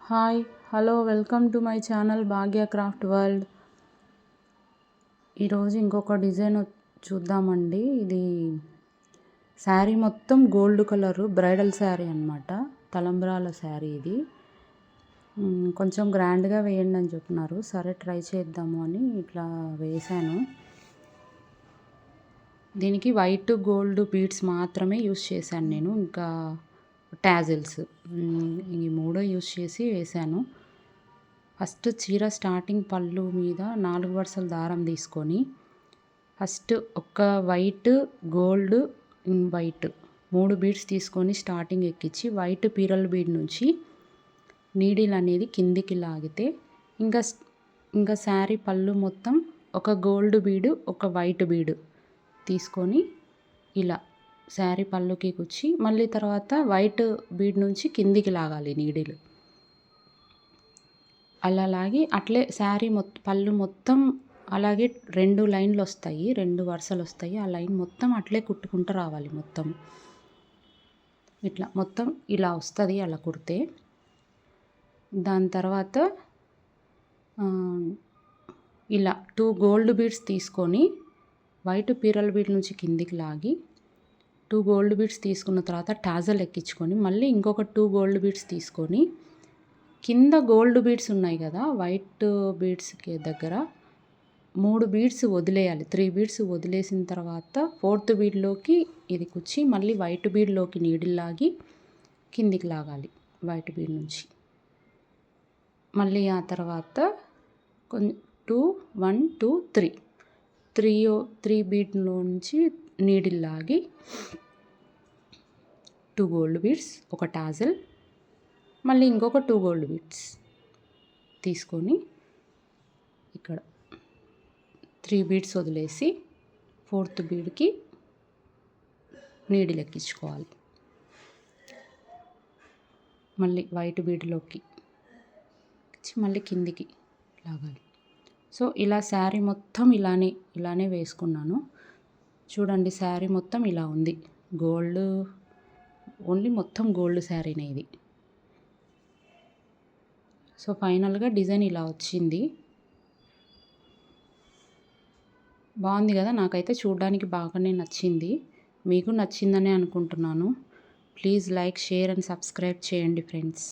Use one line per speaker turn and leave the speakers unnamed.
Hi hello welcome to my channel Bhagya craft world. ఈరోజు ఇంకొక design చూద్దామండి. ఇది శారీ మొత్తం గోల్డ్ కలరు బ్రైడల్ శారీ అనమాట. తలంబ్రాల శారీ ఇది. కొంచెం గ్రాండ్గా వేయండి అని చెప్తున్నారు. సరే ట్రై చేద్దాము అని ఇట్లా వేశాను. దీనికి వైట్ గోల్డ్ బీడ్స్ మాత్రమే యూస్ చేశాను నేను. ఇంకా టాజిల్స్ ఈ మూడో యూస్ చేసి వేశాను. ఫస్ట్ చీర స్టార్టింగ్ పళ్ళు మీద 4 వరుసల దారం తీసుకొని ఫస్ట్ ఒక వైట్ గోల్డ్ వైట్ 3 బీడ్స్ తీసుకొని స్టార్టింగ్ ఎక్కించి వైట్ పీరల్ బీడ్ నుంచి నీడిల్ అనేది కిందికి లాగితే ఇంకా శారీ పళ్ళు మొత్తం ఒక గోల్డ్ బీడు ఒక వైట్ బీడు తీసుకొని ఇలా శారీ పళ్ళుకి కుచ్చి మళ్ళీ తర్వాత వైట్ బీడ్ నుంచి కిందికి లాగాలి నీడిల్. అలా లాగి అట్లే శారీ పళ్ళు మొత్తం అలాగే 2 లైన్లు వస్తాయి, 2 వరుసలు వస్తాయి. ఆ లైన్ మొత్తం అట్లే కుట్టుకుంటూ రావాలి. మొత్తం ఇట్లా మొత్తం ఇలా వస్తుంది అలా కుడితే. దాని తర్వాత ఇలా 2 గోల్డ్ బీడ్స్ తీసుకొని వైట్ పీరల్ బీడ్ నుంచి కిందికి లాగి 2 గోల్డ్ బీడ్స్ తీసుకున్న తర్వాత టాజల్ ఎక్కించుకొని మళ్ళీ ఇంకొక 2 గోల్డ్ బీడ్స్ తీసుకొని కింద గోల్డ్ బీడ్స్ ఉన్నాయి కదా వైట్ బీడ్స్కి దగ్గర 3 బీడ్స్ వదిలేయాలి. 3 బీడ్స్ వదిలేసిన తర్వాత 4th బీడ్లోకి ఇది కుచ్చి మళ్ళీ వైట్ బీడ్లోకి నీడిల్ లాగి కిందికి లాగాలి వైట్ బీడ్ నుంచి. మళ్ళీ ఆ తర్వాత 2 1 2 3 బీడ్లో నుంచి నీడిల్ లాగి 2 గోల్డ్ బీడ్స్ ఒక టాజల్ మళ్ళీ ఇంకొక 2 గోల్డ్ బీడ్స్ తీసుకొని ఇక్కడ 3 బీడ్స్ వదిలేసి 4th బీడ్కి నీడిల్ ఎక్కించుకోవాలి. మళ్ళీ వైట్ బీడ్లోకి మళ్ళీ కిందికి లాగాలి. సో ఇలా శారీ మొత్తం ఇలానే వేసుకున్నాను. చూడండి శారీ మొత్తం ఇలా ఉంది. గోల్డ్ ఓన్లీ మొత్తం గోల్డ్ శారీనే ఇది. సో ఫైనల్గా డిజైన్ ఇలా వచ్చింది. బాగుంది కదా. నాకైతే చూడడానికి బాగానే నచ్చింది. మీకు నచ్చిందనే అనుకుంటున్నాను. Please like, share and subscribe చేయండి ఫ్రెండ్స్.